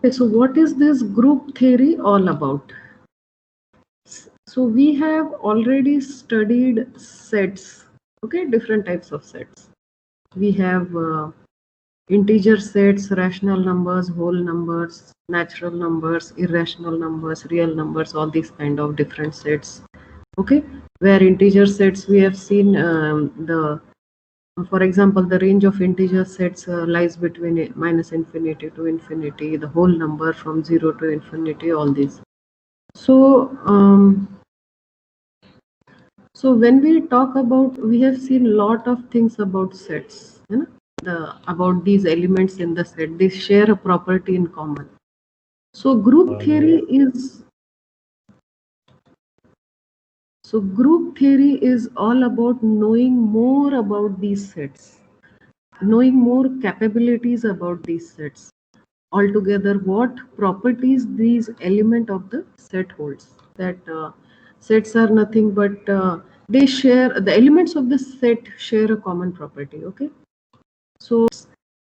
Okay, so what is this group theory all about? So we have already studied sets, okay, different types of sets. We have integer sets, rational numbers, whole numbers, natural numbers, irrational numbers, real numbers, all these kind of different sets. Okay, where integer sets we have seen for example, the range of integer sets lies between minus infinity to infinity, the whole number from 0 to infinity, all these. So, so when we talk about, we have seen a lot of things about sets, you know, about these elements in the set. They share a property in common. So group theory is all about knowing more about these sets, knowing more capabilities about these sets. Altogether, what properties these element of the set holds. That sets are nothing but they share, the elements of the set share a common property. Okay, so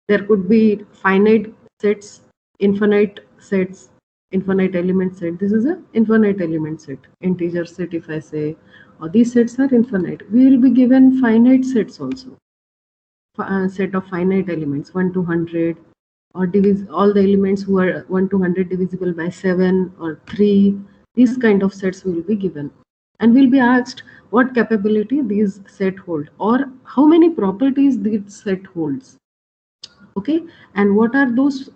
there could be finite sets, infinite sets, infinite element set. This is a infinite element set, integer set. If I say, these sets are infinite, we will be given finite sets also. Set of finite elements 1 to 100, or all the elements who are 1 to 100 divisible by 7 or 3. These kind of sets will be given, and will be asked what capability these set hold, or how many properties this set holds. Okay, and what are those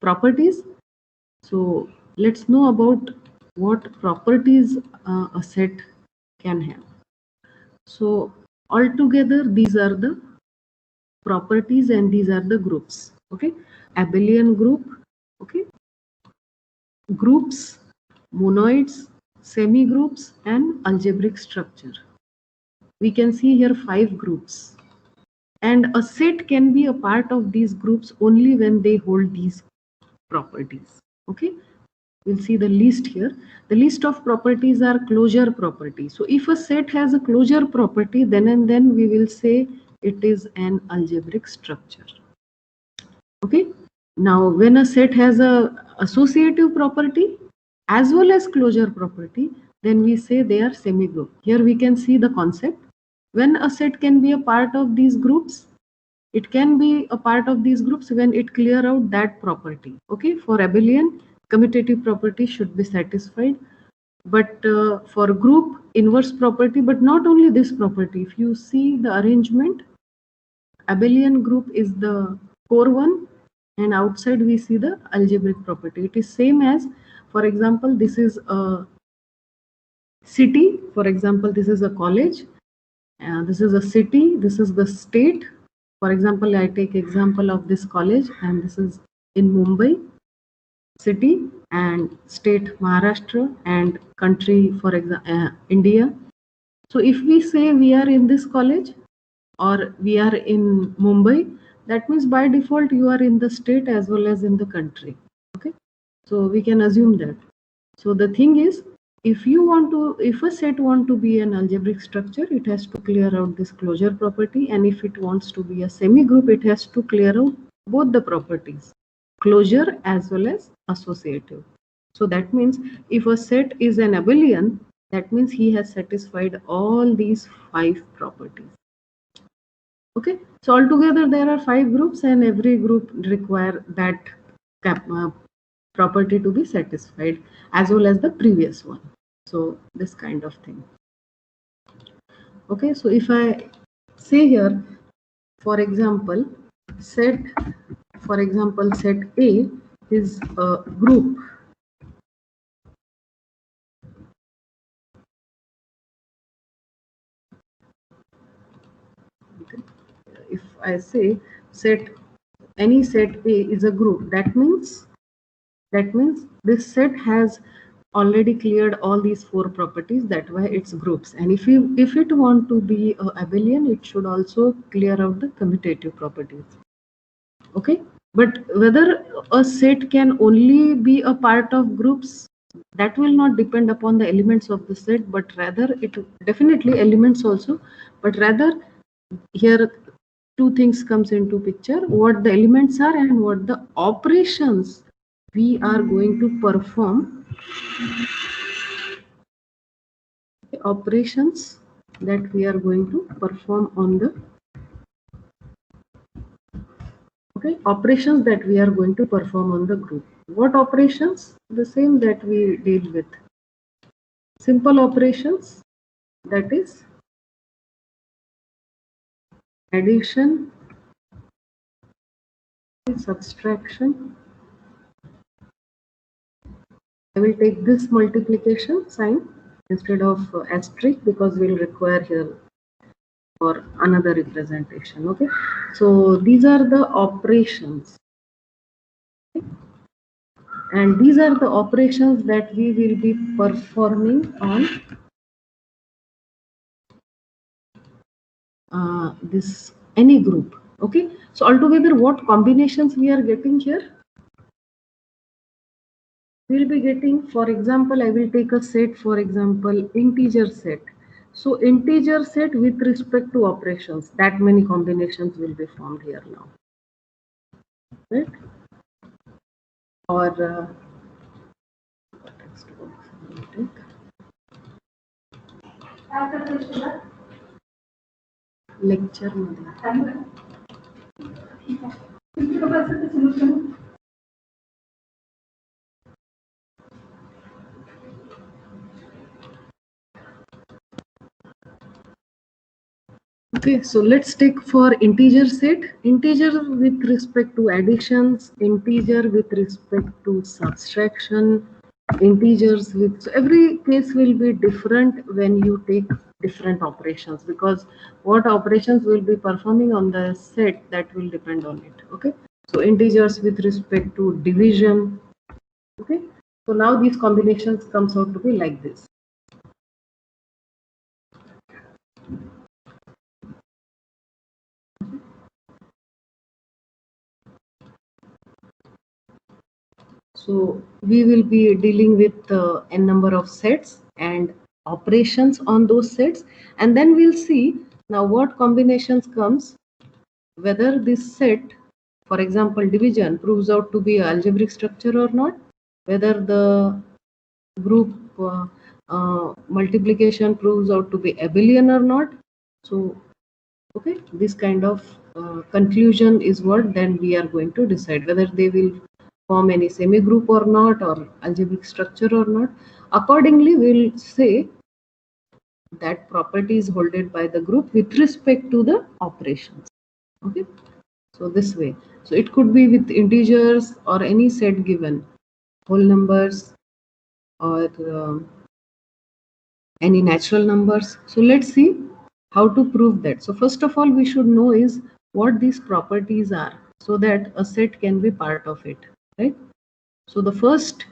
properties? So let's know about what properties a set can have. So altogether, these are the properties and these are the groups. Okay, abelian group, okay, groups, monoids, semi-groups, and algebraic structure. We can see here 5 groups, and a set can be a part of these groups only when they hold these properties. Okay, we'll see the list here. The list of properties are closure property. So if a set has a closure property, then and then we will say it is an algebraic structure. Okay, now when a set has a associative property as well as closure property, then we say they are semi-group. Here we can see the concept. When a set can be a part of these groups, it can be a part of these groups when it clear out that property. Okay, for abelian, commutative property should be satisfied, but for group, inverse property, but not only this property. If you see the arrangement, abelian group is the core one, and outside we see the algebraic property. It is same as, for example, this is a city. For example, this is a college, this is a city, this is the state. For example, I take example of this college, and this is in Mumbai city, and state Maharashtra, and country, for example, India. So if we say we are in this college or we are in Mumbai, that means by default you are in the state as well as in the country. Okay, so we can assume that. So the thing is, if a set want to be an algebraic structure, it has to clear out this closure property, and if it wants to be a semi-group, it has to clear out both the properties, closure as well as associative. So that means if a set is an abelian, that means he has satisfied all these 5 properties. Okay, so altogether there are 5 groups, and every group require that property to be satisfied as well as the previous one. So this kind of thing. Okay, so if I say here, for example, set A is a group. Okay. If I say any set A is a group, that means this set has already cleared all these 4 properties. That why it's groups. And if it want to be a abelian, it should also clear out the commutative properties. Okay, but whether a set can only be a part of groups, that will not depend upon the elements of the set, but rather it definitely elements also, but rather here 2 things comes into picture: what the elements are and what the operations we are going to perform operations that we are going to perform on the operations that we are going to perform on the group. What operations? The same that we deal with. Simple operations, that is addition, subtraction. I will take this multiplication sign instead of asterisk because we'll require here for another representation. Okay, so these are the operations, and these are the operations that we will be performing on this any group. Okay, so altogether what combinations we are getting here? We'll be getting, for example, I will take a set, for example, integer set. So integer set with respect to operations, that many combinations will be formed here now, right? Or lecture मध्ये. Okay, so let's take for integer set, integer with respect to additions, integer with respect to subtraction, integers with, so every case will be different when you take different operations, because what operations will be performing on the set, that will depend on it. Okay, so integers with respect to division. Okay, so now these combinations comes out to be like this. So we will be dealing with n number of sets and operations on those sets, and then we'll see now what combinations comes, whether this set, for example division, proves out to be an algebraic structure or not, whether the group multiplication proves out to be abelian or not. So okay, this kind of conclusion is what then we are going to decide, whether they will form any semi-group or not, or algebraic structure or not. Accordingly, we'll say that property is holded by the group with respect to the operations. Okay, so this way. So it could be with integers or any set given, whole numbers or any natural numbers. So let's see how to prove that. So first of all, we should know is what these properties are, so that a set can be part of it, right? So the first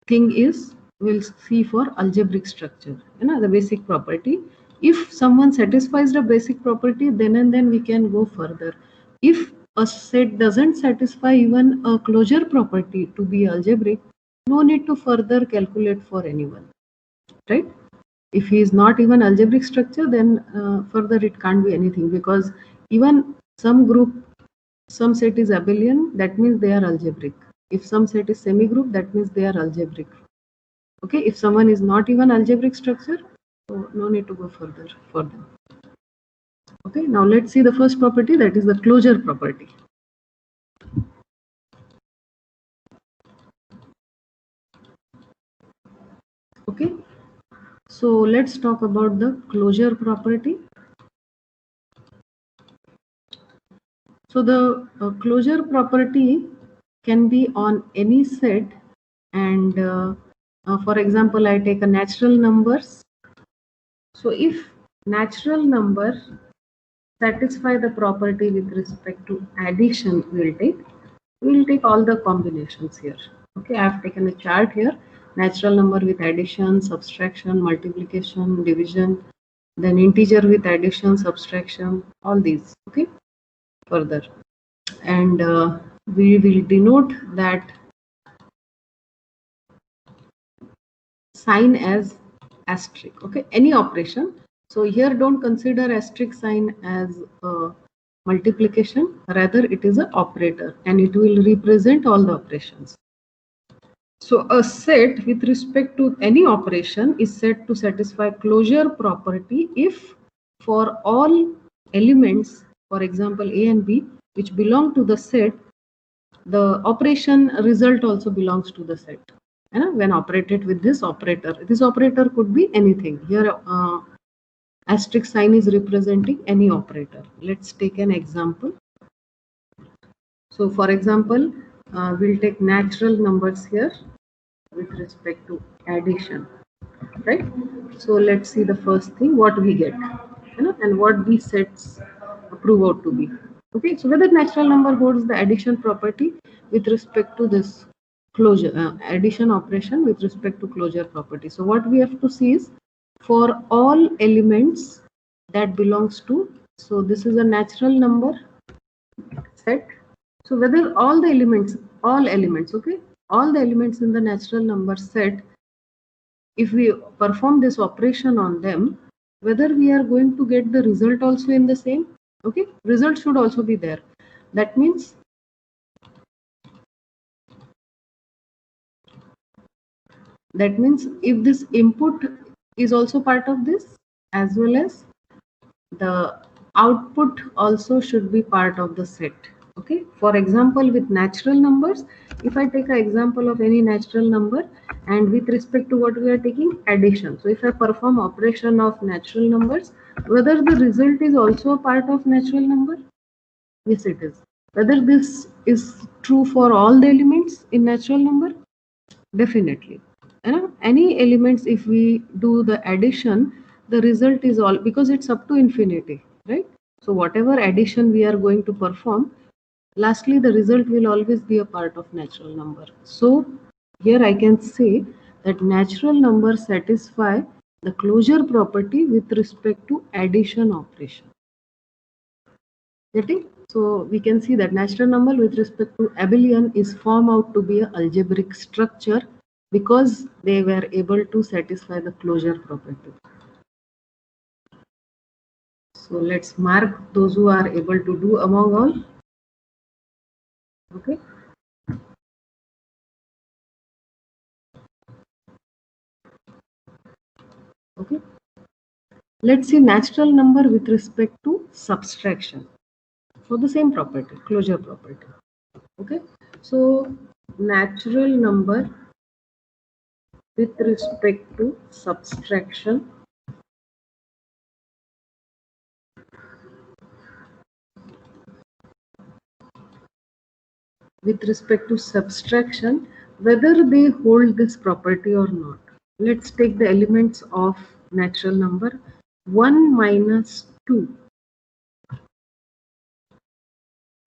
thing is, we'll see for algebraic structure, the basic property. If someone satisfies the basic property, then and then we can go further. If a set doesn't satisfy even a closure property to be algebraic, no need to further calculate for anyone, right? If he is not even algebraic structure, then further it can't be anything, because even some group, some set is abelian, that means they are algebraic. If some set is semi-group, that means they are algebraic. Okay, if someone is not even algebraic structure, so no need to go further for them. Okay, now let's see the first property, that is the closure property. Okay, so let's talk about the closure property. So the closure property can be on any set, and for example, I take a natural numbers. So if natural number satisfy the property with respect to addition, we'll take all the combinations here. Okay, I have taken a chart here, natural number with addition, subtraction, multiplication, division, then integer with addition, subtraction, all these. Okay, further, and we will denote that sign as asterisk. Okay, any operation. So here don't consider asterisk sign as a multiplication, rather it is an operator and it will represent all the operations. So a set with respect to any operation is said to satisfy closure property if for all elements, for example A and B, which belong to the set, the operation result also belongs to the set. When operated with this operator could be anything. Here asterisk sign is representing any operator. Let's take an example. So for example, we'll take natural numbers here with respect to addition, right? So let's see the first thing, what we get, and what these sets prove out to be. Okay, so whether natural number holds the addition property with respect to this closure, addition operation with respect to closure property. So what we have to see is for all elements that belongs to, so this is a natural number set. So whether all the elements, okay, all the elements in the natural number set, if we perform this operation on them, whether we are going to get the result also in the same, okay, result should also be there. That means if this input is also part of this, as well as the output also should be part of the set. Okay, for example, with natural numbers, if I take an example of any natural number, and with respect to what we are taking, addition, so if I perform operation of natural numbers, whether the result is also a part of natural number, yes it is. Whether this is true for all the elements in natural number, definitely. Any elements, if we do the addition, the result is all, because it's up to infinity, right? So whatever addition we are going to perform, lastly the result will always be a part of natural number. So here I can say that natural numbers satisfy the closure property with respect to addition operation. Getting? So we can see that natural number with respect to abelian is formed out to be an algebraic structure because they were able to satisfy the closure property. So let's mark those who are able to do among all. Okay. Okay. Let's see natural number with respect to subtraction. So the same property, closure property. Okay. So natural number with respect to subtraction. With respect to subtraction, whether they hold this property or not. Let's take the elements of natural number 1 minus 2.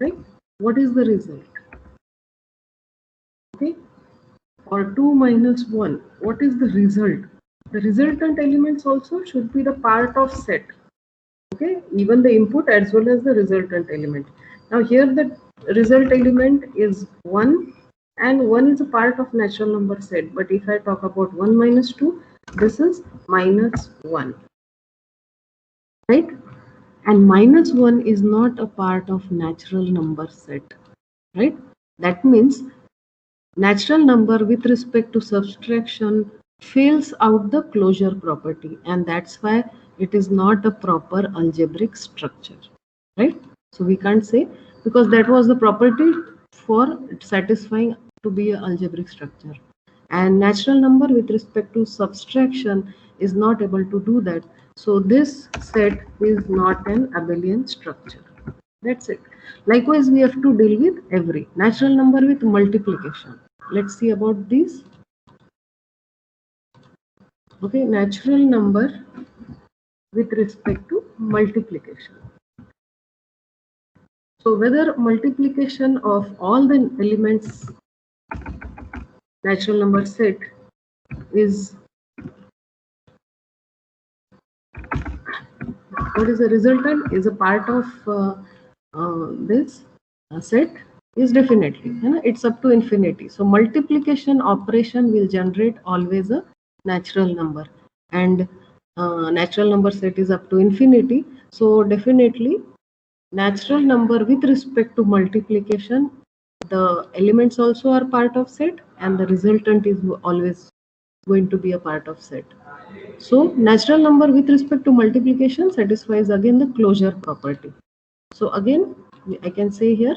Right? What is the result? Okay. Or 2 minus 1. What is the result? The resultant elements also should be the part of set. Okay. Even the input as well as the resultant element. Now here the result element is 1 and 1 is a part of natural number set. But if I talk about 1 minus 2, this is minus 1. Right? And minus 1 is not a part of natural number set. Right? That means natural number with respect to subtraction fails out the closure property, and that's why it is not a proper algebraic structure. Right? So we can't say, because that was the property for satisfying to be an algebraic structure, and natural number with respect to subtraction is not able to do that. So this set is not an abelian structure. That's it. Likewise, we have to deal with every natural number with multiplication. Let's see about this. Okay, natural number with respect to multiplication. So whether multiplication of all the elements natural number set is, what is the resultant, is a part of this set, is definitely, it's up to infinity. So multiplication operation will generate always a natural number, and natural number set is up to infinity. So definitely natural number with respect to multiplication, the elements also are part of set, and the resultant is always going to be a part of set. So natural number with respect to multiplication satisfies again the closure property. So again I can say here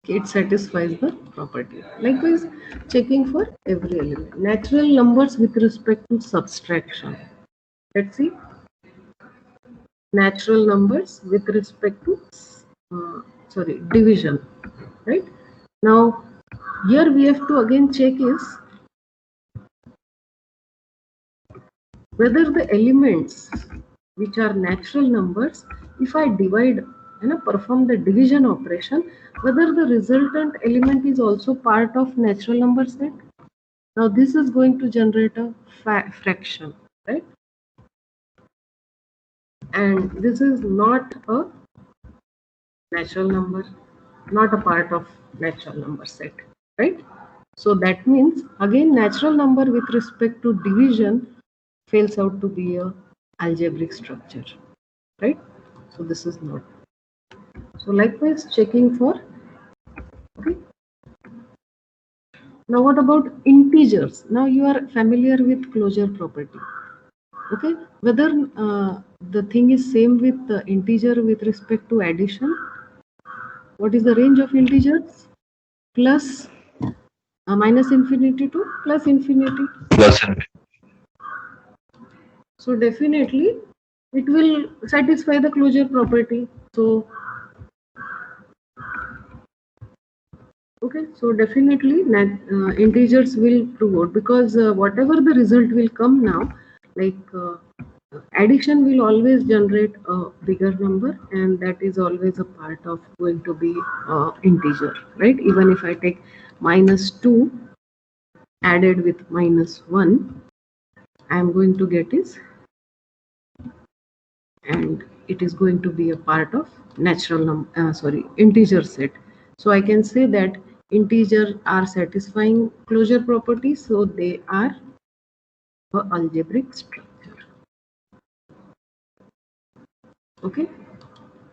it satisfies the property. Likewise, checking for every element. Natural numbers with respect to subtraction. Let's see. Natural numbers with respect to division. Right? Now, here we have to again check is whether the elements which are natural numbers, if I divide and perform the division operation, whether the resultant element is also part of natural number set. Now this is going to generate a fraction, right? And this is not a natural number, not a part of natural number set, right? So that means again natural number with respect to division fails out to be a algebraic structure, right? So this is not. So likewise checking for, okay. Now what about integers? Now you are familiar with closure property. Okay, whether the thing is same with the integer with respect to addition. What is the range of integers? Plus minus infinity to plus infinity. Plus infinity. So definitely it will satisfy the closure property. So okay, so definitely integers will prove out, because whatever the result will come now, like addition will always generate a bigger number, and that is always a part of going to be integer, right? Even if I take -2 added with -1, I am going to get is, and it is going to be a part of integer set. So I can say that integers are satisfying closure properties, so they are a algebraic structure. Okay,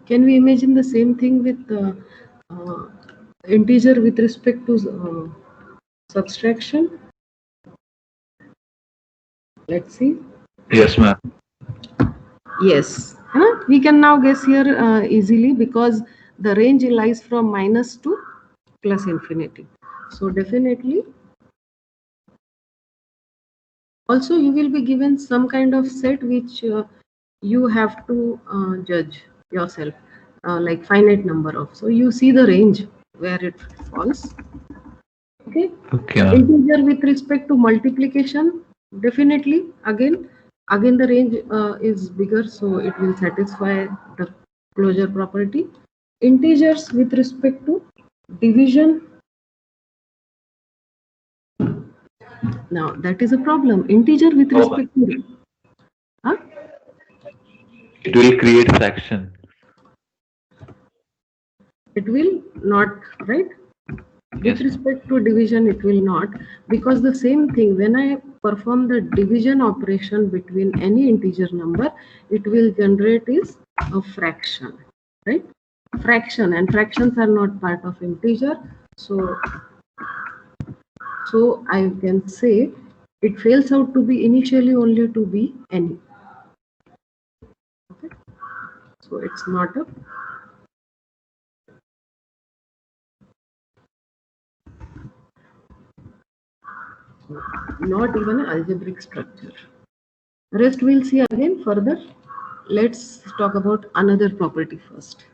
can we imagine the same thing with integer with respect to subtraction? Let's see. Yes, ma'am. Yes, we can now guess here easily, because the range lies from minus to plus infinity. So definitely, also you will be given some kind of set which you have to judge yourself, like finite number of. So you see the range where it falls. Okay. Okay. Integer with respect to multiplication, definitely again the range is bigger, so it will satisfy the closure property. Integers with respect to division, now that is a problem. Integer with respect to it will create fraction. It will not, right? Yes. With respect to division, it will not, because the same thing, when I perform the division operation between any integer number, it will generate is a fraction, right? Fraction, and fractions are not part of integer. So I can say it fails out to be initially only to be any. Okay, so it's not a not even an algebraic structure. Rest we'll see again further. Let's talk about another property first.